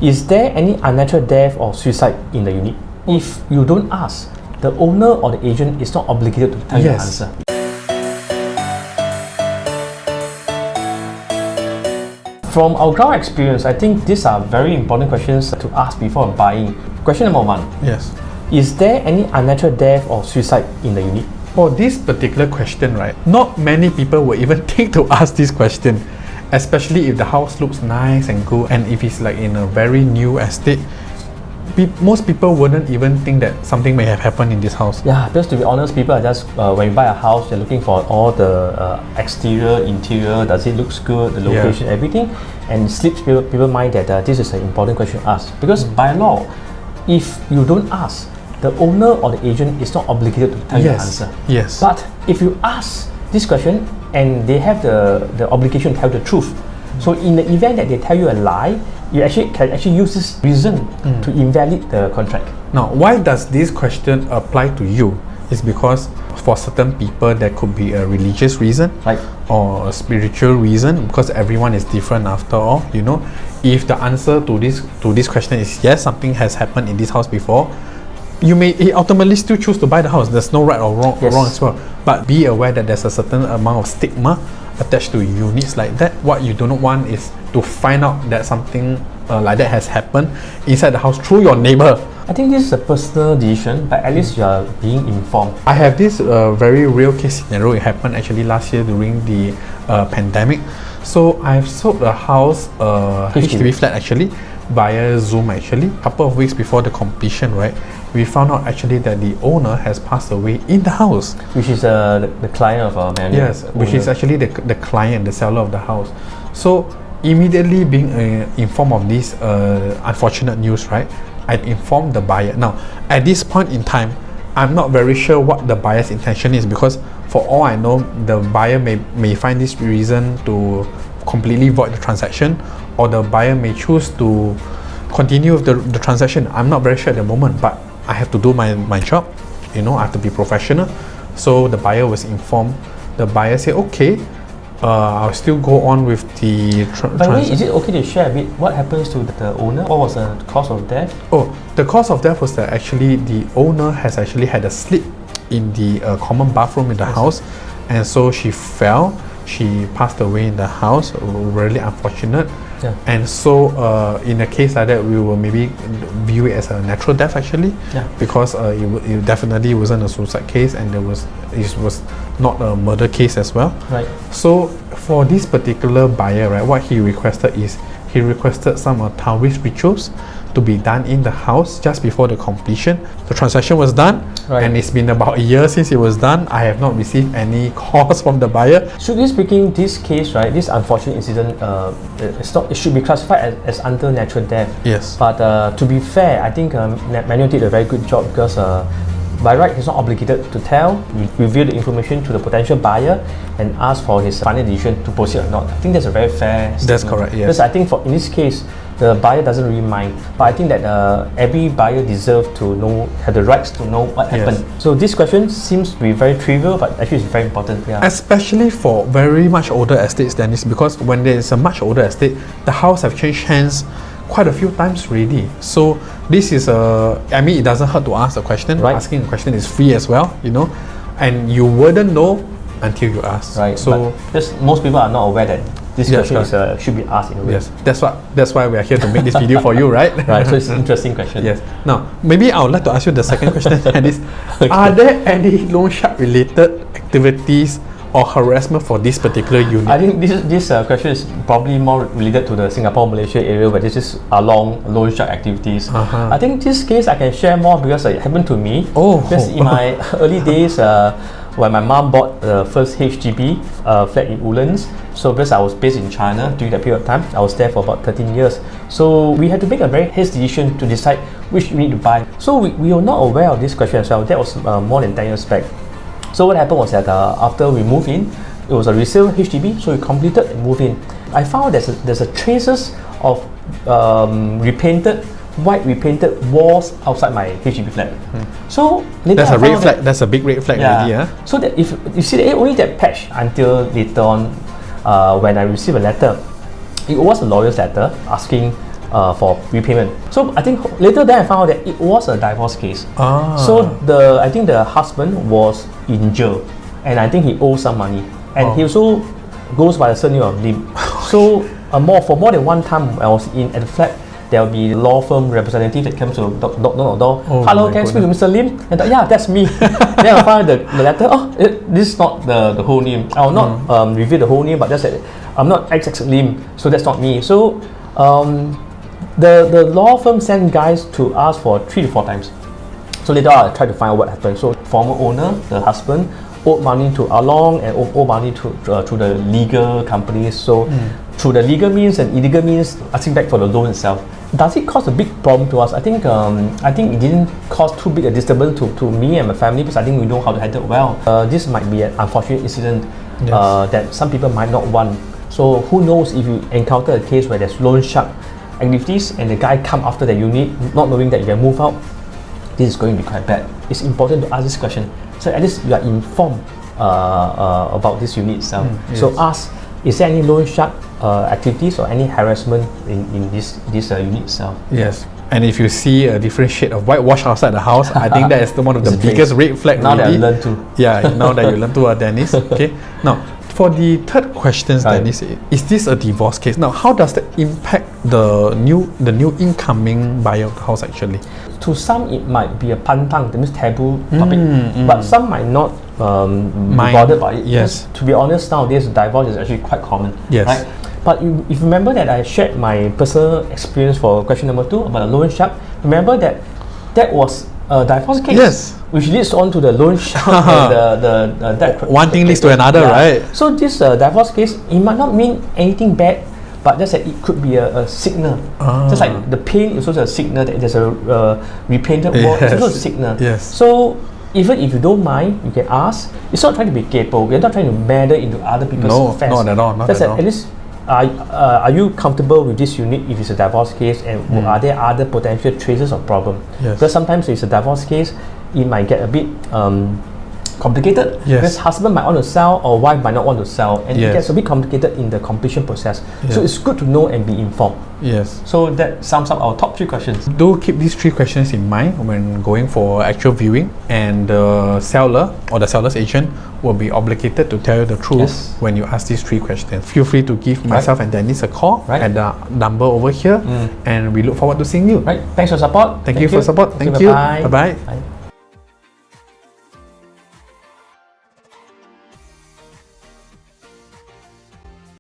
Is there any unnatural death or suicide in the unit? If you don't ask, the owner or the agent is not obligated to tell you the answer. From our ground experience, I think these are very important questions to ask before buying. Question number 1. Yes. Is there any unnatural death or suicide in the unit? For this particular question, right, not many people will even think to ask this question, especially if the house looks nice and good, and if it's like in a very new estate. Most people wouldn't even think that something may have happened in this house. Yeah, because to be honest, people are just, when you buy a house, you're looking for all the exterior, interior, does it looks good, the location, everything, and it slips people mind that this is an important question to ask. Because by law, if you don't ask, the owner or the agent is not obligated to tell you the answer. Yes. But if you ask this question and they have the obligation to tell the truth, so in the event that they tell you a lie, you can use this reason to invalidate the contract. Now, why does this question apply to you? It's because for certain people there could be a religious reason, right, or a spiritual reason, because everyone is different after all. You know, if the answer to this question is yes, something has happened in this house before, you may ultimately still choose to buy the house. There's no right or wrong, wrong as well. But be aware that there's a certain amount of stigma attached to units like that. What you do not want is to find out that something like that has happened inside the house through your neighbor. I think this is a personal decision, but at least you are being informed. I have this very real case scenario. It happened actually last year during the pandemic. So I've sold a house, HDB flat actually, via Zoom actually. A couple of weeks before the completion, right, we found out actually that the owner has passed away in the house. Which is the client of Manuel. Yes, which is actually the client, the seller of the house. So immediately being informed of this unfortunate news, right, I informed the buyer. Now, at this point in time, I'm not very sure what the buyer's intention is, because for all I know, the buyer may find this reason to completely void the transaction, or the buyer may choose to continue with the transaction. I'm not very sure at the moment, but I have to do my job. You know, I have to be professional. So the buyer was informed. The buyer said, okay, I'll still go on with the By the way, is it okay to share a bit what happens to the owner? What was the cause of death? Oh, the cause of death was that actually the owner has actually had a slip in the common bathroom in the house, and so she fell. She passed away in the house. Really unfortunate. Yeah. And so in a case like that, we will maybe view it as a natural death actually, because it definitely wasn't a suicide case, and it was not a murder case as well. Right. So for this particular buyer, right, what he requested is he requested some Taoist rituals to be done in the house just before the completion. The transaction was done, and it's been about a year since it was done. I have not received any calls from the buyer. Strictly speaking, this case, right, this unfortunate incident, it should be classified as under natural death. Yes. But to be fair, I think Manuel did a very good job, because by right, he's not obligated to reveal the information to the potential buyer and ask for his final decision to proceed or not. I think that's a very fair statement. That's correct, yes. Because I think in this case, the buyer doesn't really mind. But I think that every buyer deserves to have the rights to know what happened. So this question seems to be very trivial, but actually it's very important. Yeah. Especially for very much older estates than this, because when there is a much older estate, the house have changed hands quite a few times already. So this is I mean, it doesn't hurt to ask the question. Right. Asking the question is free as well, you know, and you wouldn't know until you ask. Right. So most people are not aware that this question should be asked in a way. Yes, that's why we are here to make this video for you, right? Right. So it's an interesting question. Yes. Now, maybe I would like to ask you the second question, and is, are there any loan shark related activities or harassment for this particular unit? I think this question is probably more related to the Singapore-Malaysia area, where this is along loan shark activities. I think this case I can share more because it happened to me. Because in my early days, when my mom bought the first HDB flat in Woodlands, so because I was based in China during that period of time, I was there for about 13 years. So we had to make a very hasty decision to decide which unit to buy. So we were not aware of this question as well. That was more than 10 years back. So what happened was that after we moved in, it was a resale HDB, so we completed and moved in. I found there's a traces of white repainted walls outside my HDB flat. So later that's a red flag. That's a big red flag already. Yeah. So that if you see only that patch until later on, when I received a letter, it was a lawyer's letter asking for repayment. So I think later then I found out that it was a divorce case. Ah. So I think the husband was in jail, and I think he owed some money, and he also goes by the surname of Lim. So for more than one time I was at the flat, there will be law firm representative that comes to knock on the door. Hello, can I speak to Mr. Lim? And yeah, that's me. Then I find the letter. This is not the whole name. I will not reveal the whole name, but just that I'm not XX Lim, so that's not me. So the law firm sent guys to ask for 3 to 4 times. So later on, I tried to find out what happened. So former owner, the husband, owed money to Along and owed money to the legal companies. So through the legal means and illegal means, asking back for the loan itself. Does it cause a big problem to us? I think it didn't cause too big a disturbance to me and my family, because I think we know how to handle it well. This might be an unfortunate incident that some people might not want. So who knows, if you encounter a case where there's loan shark activities and the guy come after the unit, not knowing that you can move out, this is going to be quite bad. It's important to ask this question, so at least you are informed about this unit itself. Yes. So ask, is there any loan shark activities or any harassment in this unit itself? Yes. And if you see a different shade of whitewash outside the house, I think that is one of the It's biggest red flag. Now that I really. learned to. Yeah, now that you learn to, Dennis. Okay. Now, for the third question, Dennis, is this a divorce case? Now, how does that impact the new incoming buyer of the house actually? To some, it might be a pantang, that means taboo topic, but some might not be bothered by it. Yes. To be honest, nowadays divorce is actually quite common. Yes. Right? But if you remember that I shared my personal experience for question number 2 about the loan shark, remember that was a divorce case. Yes. Which leads on to the loan shark and the debt. One thing leads to another, right? So this divorce case, it might not mean anything bad, but just that it could be a signal. Just like the pain is also a signal that there's a repainted wall. It's also a signal. Yes. So even if you don't mind, you can ask. It's not trying to be kepo. We're not trying to meddle into other people's affairs. No, not at all. Not just at all. at least, are you comfortable with this unit if it's a divorce case, and are there other potential traces of problem? Yes. Because sometimes it's a divorce case, it might get a bit complicated. Yes. Because husband might want to sell or wife might not want to sell, and Yes. it gets a bit complicated in the completion process. Yes. So it's good to know and be informed. Yes. So that sums up our top 3 questions. Do keep these 3 questions in mind when going for actual viewing, and the seller or the seller's agent will be obligated to tell you the truth when you ask these 3 questions. Feel free to give myself and Dennis a call at the number over here, and we look forward to seeing you. Right. Thanks for support. Thank you for support. Thank you. Bye-bye. Bye-bye. Bye.